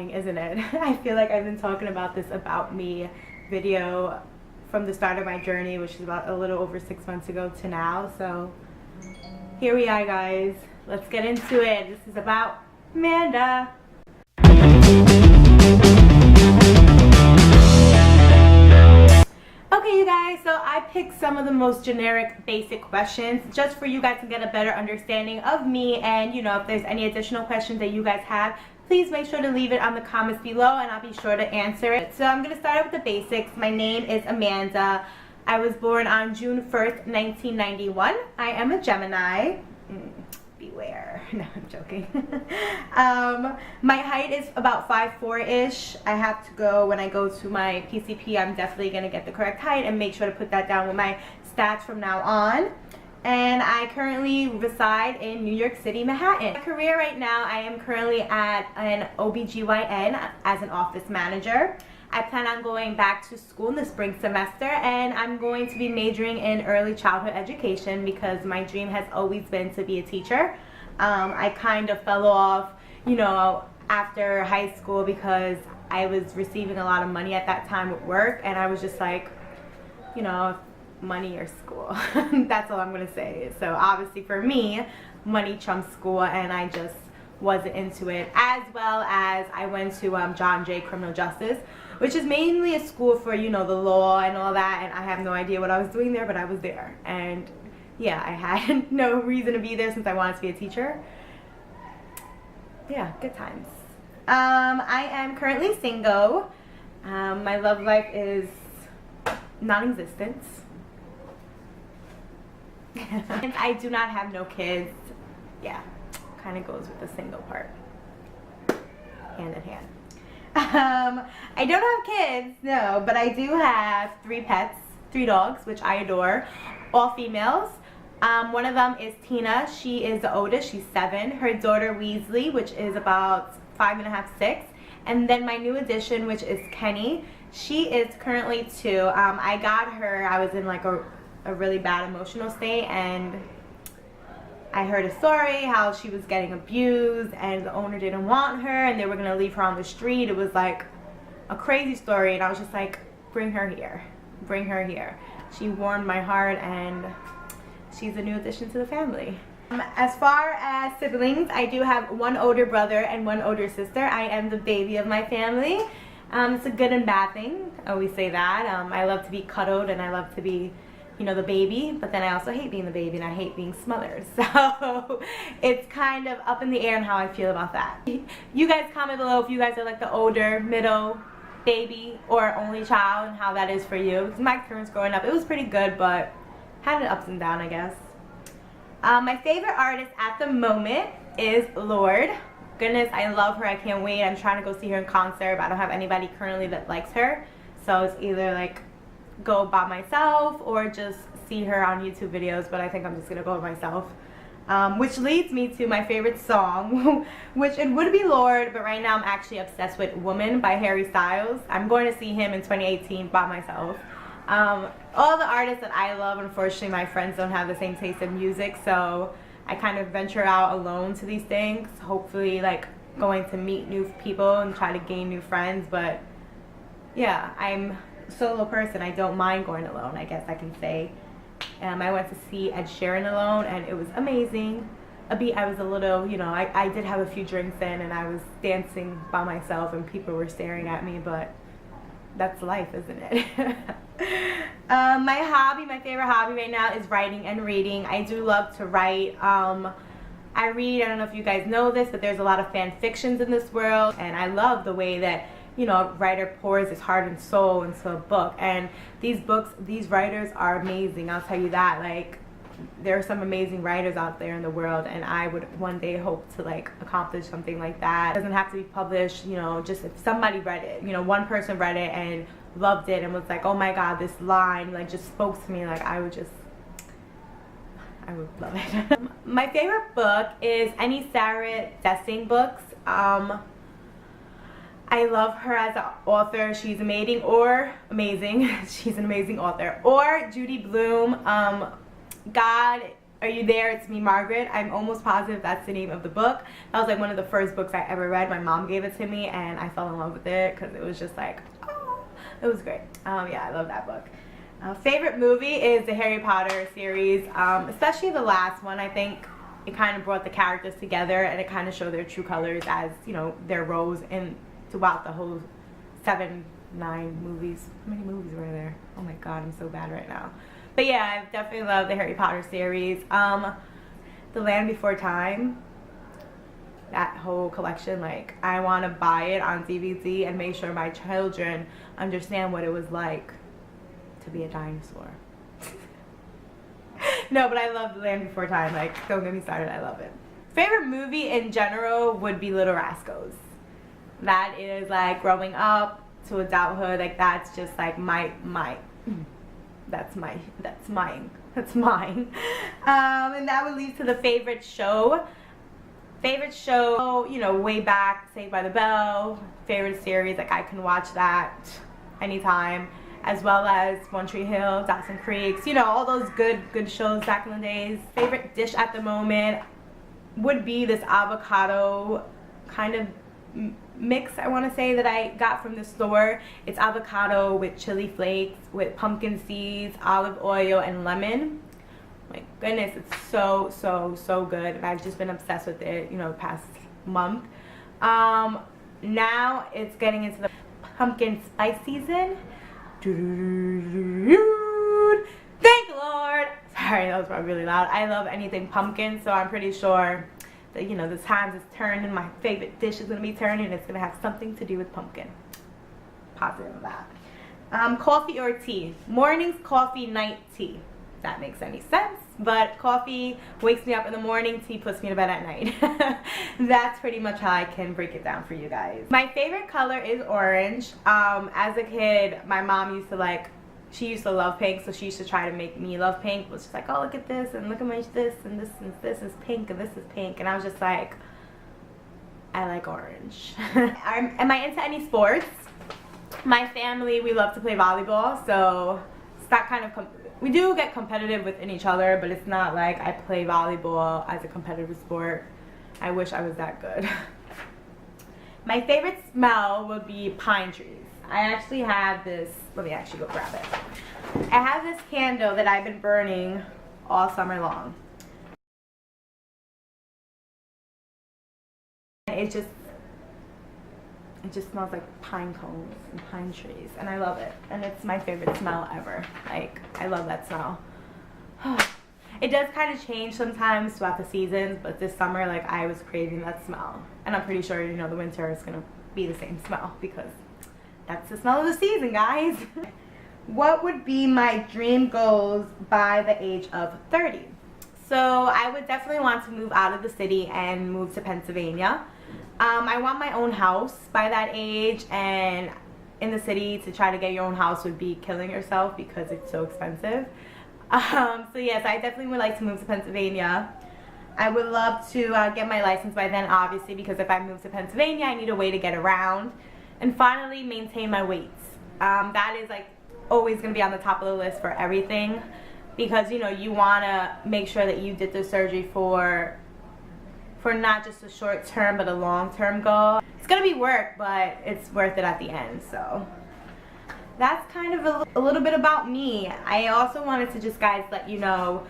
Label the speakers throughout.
Speaker 1: exciting, isn't it? I feel like I've been talking about this about me video from the start of my journey, which is about a little over 6 months ago to now. So here we are, guys. Let's get into it. This is about Amanda. Okay, you guys, so I picked some of the most generic basic questions just for you guys to get a better understanding of me, and you know, if there's any additional questions that you guys have, please make sure to leave it on the comments below and I'll be sure to answer it. So I'm going to start out with the basics. My name is Amanda. I was born on June 1st, 1991. I am a Gemini. Beware. No, I'm joking. My height is about 5'4"-ish. I have to go, when I go to my PCP, I'm definitely going to get the correct height and make sure to put that down with my stats from now on. And I currently reside in New York City, Manhattan. My career right now, I am currently at an OBGYN as an office manager. I plan on going back to school in the spring semester, and I'm going to be majoring in early childhood education because my dream has always been to be a teacher. I kind of fell off, you know, after high school because I was receiving a lot of money at that time with work, and I was just like, you know, money or school. That's all I'm gonna say. So obviously for me, money trumps school, and I just wasn't into it. As well as I went to John Jay Criminal Justice, which is mainly a school for, you know, the law and all that, and I have no idea what I was doing there, but I was there. And yeah, I had no reason to be there since I wanted to be a teacher. Yeah, good times. I am currently single. My love life is non-existent. And I do not have no kids. Yeah, kind of goes with the single part, hand in hand. I don't have kids, no, but I do have 3 pets, 3 dogs, which I adore, all females. One of them is Tina. She is the oldest. She's 7. Her daughter Weasley, which is about 5.5, 6. And then my new addition, which is Kenny. She is currently 2. I got her, I was in like a really bad emotional state, and I heard a story how she was getting abused and the owner didn't want her and they were gonna leave her on the street. It was like a crazy story, and I was just like, bring her here, bring her here. She warmed my heart, and she's a new addition to the family. As far as siblings, I do have 1 older brother and 1 older sister. I am the baby of my family. It's a good and bad thing. I always say that. I love to be cuddled and I love to be, you know, the baby, but then I also hate being the baby and I hate being smothered. So it's kind of up in the air on how I feel about that. You guys comment below if you guys are like the older, middle, baby, or only child, and how that is for you. My experience growing up, it was pretty good, but had an ups and downs, I guess. My favorite artist at the moment is Lorde. Goodness, I love her. I can't wait. I'm trying to go see her in concert, but I don't have anybody currently that likes her. So it's either like go by myself or just see her on YouTube videos, but I think I'm just gonna go by myself. Which leads me to my favorite song, which it would be Lorde, but right now I'm actually obsessed with Woman by Harry Styles. I'm going to see him in 2018 by myself. All the artists that I love, unfortunately my friends don't have the same taste in music, so I kind of venture out alone to these things, hopefully like going to meet new people and try to gain new friends. But yeah, I'm a solo person. I don't mind going alone, I guess I can say. I went to see Ed Sheeran alone and it was amazing. I was a little, you know, I did have a few drinks in and I was dancing by myself and people were staring at me, but that's life, isn't it? My favorite hobby right now is writing and reading. I do love to write. I read, I don't know if you guys know this, but there's a lot of fan fictions in this world, and I love the way that, you know, a writer pours his heart and soul into a book. And these writers are amazing, I'll tell you that. Like, there are some amazing writers out there in the world, and I would one day hope to like accomplish something like that. It doesn't have to be published, you know, just if somebody read it, you know, one person read it and loved it and was like, oh my god, this line like just spoke to me, like I would love it. My favorite book is any Sarah Dessing books. I love her as an author. She's amazing. She's an amazing author. Or Judy Blume. God Are You There? It's Me, Margaret. I'm almost positive that's the name of the book. That was like one of the first books I ever read. My mom gave it to me and I fell in love with it because it was just like, oh, it was great. Yeah, I love that book. Favorite movie is the Harry Potter series, especially the last one. I think it kind of brought the characters together and it kind of showed their true colors as, you know, their roles in throughout the whole 7, 9 movies. How many movies were there? Oh my god, I'm so bad right now. But yeah, I definitely love the Harry Potter series. The Land Before Time, that whole collection, like, I want to buy it on DVD and make sure my children understand what it was like to be a dinosaur. No, but I love The Land Before Time. Like, don't get me started, I love it. Favorite movie in general would be Little Rascals. That is like growing up to adulthood, like that's just like that's mine. And that would lead to the favorite show. Favorite show, you know, way back, Saved by the Bell. Favorite series, like I can watch that anytime. As well as One Tree Hill, Dawson Creek, you know, all those good shows back in the days. Favorite dish at the moment would be this avocado kind of mix, I want to say, that I got from the store. It's avocado with chili flakes, with pumpkin seeds, olive oil, and lemon. My goodness, it's so good, and I've just been obsessed with it, you know, the past month. Now it's getting into the pumpkin spice season. Thank you, Lord. Sorry, that was probably really loud. I love anything pumpkin, so I'm pretty sure that, you know, the times it's turning, my favorite dish is going to be turning, and it's going to have something to do with pumpkin. Positive of that. Coffee or tea? Mornings, coffee, night, tea. If that makes any sense. But coffee wakes me up in the morning, tea puts me to bed at night. That's pretty much how I can break it down for you guys. My favorite color is orange. As a kid, my mom used to like, she used to love pink, so she used to try to make me love pink. It was just like, oh, look at this, and look at my this, and this is pink, and this is pink. And I was just like, I like orange. Am I into any sports? My family, we love to play volleyball, so it's that kind of, we do get competitive within each other, but it's not like I play volleyball as a competitive sport. I wish I was that good. My favorite smell would be pine trees. I actually have this, let me actually go grab it. I have this candle that I've been burning all summer long. It just smells like pine cones and pine trees, and I love it. And it's my favorite smell ever. Like, I love that smell. It does kind of change sometimes throughout the seasons, but this summer, like, I was craving that smell. And I'm pretty sure, you know, the winter is gonna be the same smell because that's the smell of the season, guys. What would be my dream goals by the age of 30? So I would definitely want to move out of the city and move to Pennsylvania. I want my own house by that age, and in the city to try to get your own house would be killing yourself because it's so expensive. So yes, I definitely would like to move to Pennsylvania. I would love to get my license by then, obviously, because if I move to Pennsylvania, I need a way to get around. And finally, maintain my weights. That is like always going to be on the top of the list for everything, because, you know, you want to make sure that you did the surgery for not just a short term but a long term goal. It's going to be work, but it's worth it at the end. So that's kind of a little bit about me. I also wanted to just, guys, let you know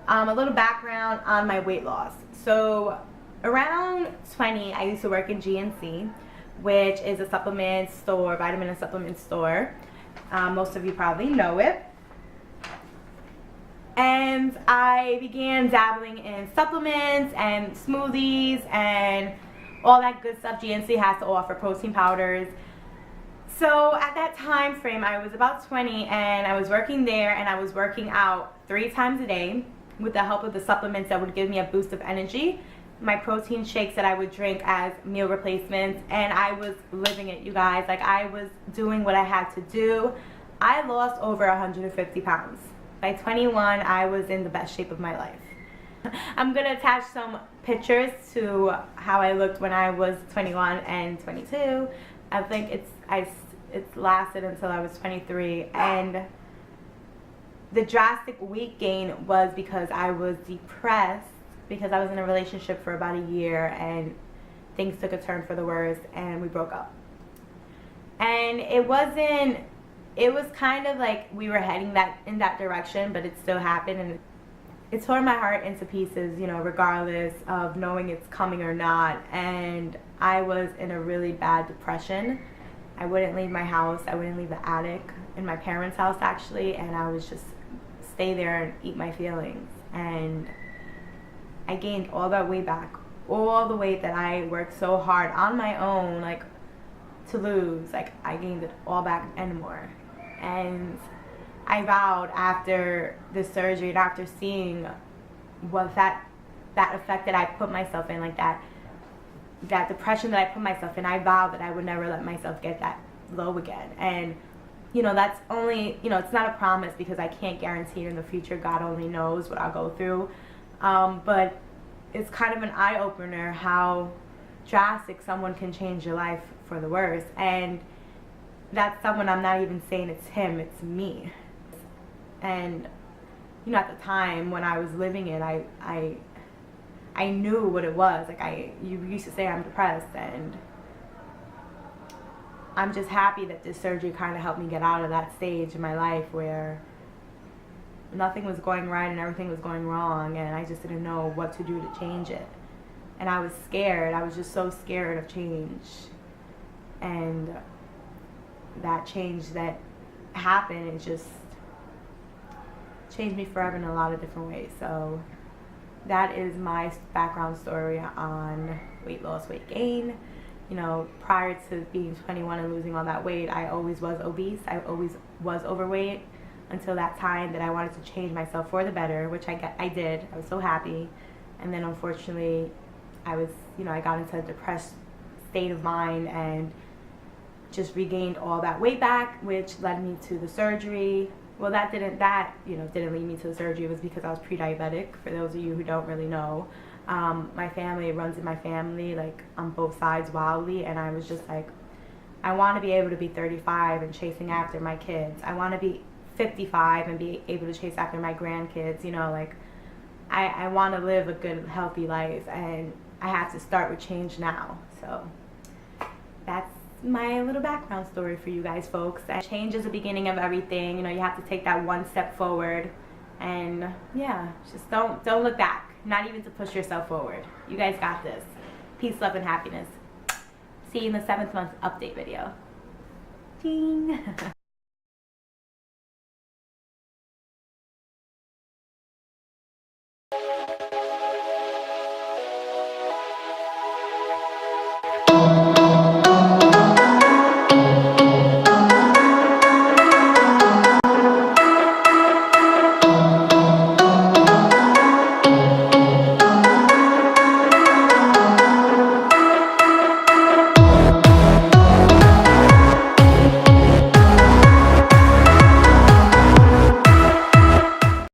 Speaker 1: a little background on my weight loss. So around 20, I used to work in GNC, which is a supplement store, vitamin and supplement store. Most of you probably know it. And I began dabbling in supplements and smoothies and all that good stuff GNC has to offer, protein powders. So at that time frame, I was about 20, and I was working there, and I was working out 3 times a day with the help of the supplements that would give me a boost of energy, my protein shakes that I would drink as meal replacements, and I was living it, you guys. Like, I was doing what I had to do. I lost over 150 pounds. By 21, I was in the best shape of my life. I'm gonna attach some pictures to how I looked when I was 21 and 22. I think it's lasted until I was 23, and the drastic weight gain was because I was depressed, because I was in a relationship for about a year and things took a turn for the worse and we broke up. And it was kind of like we were heading in that direction, but it still happened, and it tore my heart into pieces, you know, regardless of knowing it's coming or not. And I was in a really bad depression. I wouldn't leave my house. I wouldn't leave the attic in my parents' house, actually, and I was just stay there and eat my feelings. And I gained all that weight back, all the weight that I worked so hard on my own, like, to lose. Like, I gained it all back and more. And I vowed after the surgery and after seeing what that effect that I put myself in, like that depression that I put myself in, I vowed that I would never let myself get that low again. And, you know, that's only, you know, it's not a promise because I can't guarantee it in the future. God only knows what I'll go through. But it's kind of an eye-opener how drastic someone can change your life for the worse. And that's someone, I'm not even saying it's him, it's me. And, you know, at the time when I was living it, I knew what it was. Like, you used to say I'm depressed, and I'm just happy that this surgery kind of helped me get out of that stage in my life where nothing was going right and everything was going wrong, and I just didn't know what to do to change it. And I was scared. I was just so scared of change. And that change that happened, it just changed me forever in a lot of different ways. So that is my background story on weight loss, weight gain. You know, prior to being 21 and losing all that weight, I always was obese. I always was overweight until that time that I wanted to change myself for the better, which I did. I was so happy. And then unfortunately, I got into a depressed state of mind and just regained all that weight back, which led me to the surgery. Well, that didn't lead me to the surgery. It was because I was pre-diabetic, for those of you who don't really know. My family, it runs in my family, like, on both sides wildly, and I was just like, I want to be able to be 35 and chasing after my kids. I want to be 55 and be able to chase after my grandkids, you know, like, I want to live a good, healthy life, and I have to start with change now. So that's my little background story for you guys, folks. And change is the beginning of everything. You know, you have to take that one step forward, and yeah, just don't look back, not even to push yourself forward. You guys got this. Peace, love, and happiness. See you in the 7th month update video. Ding.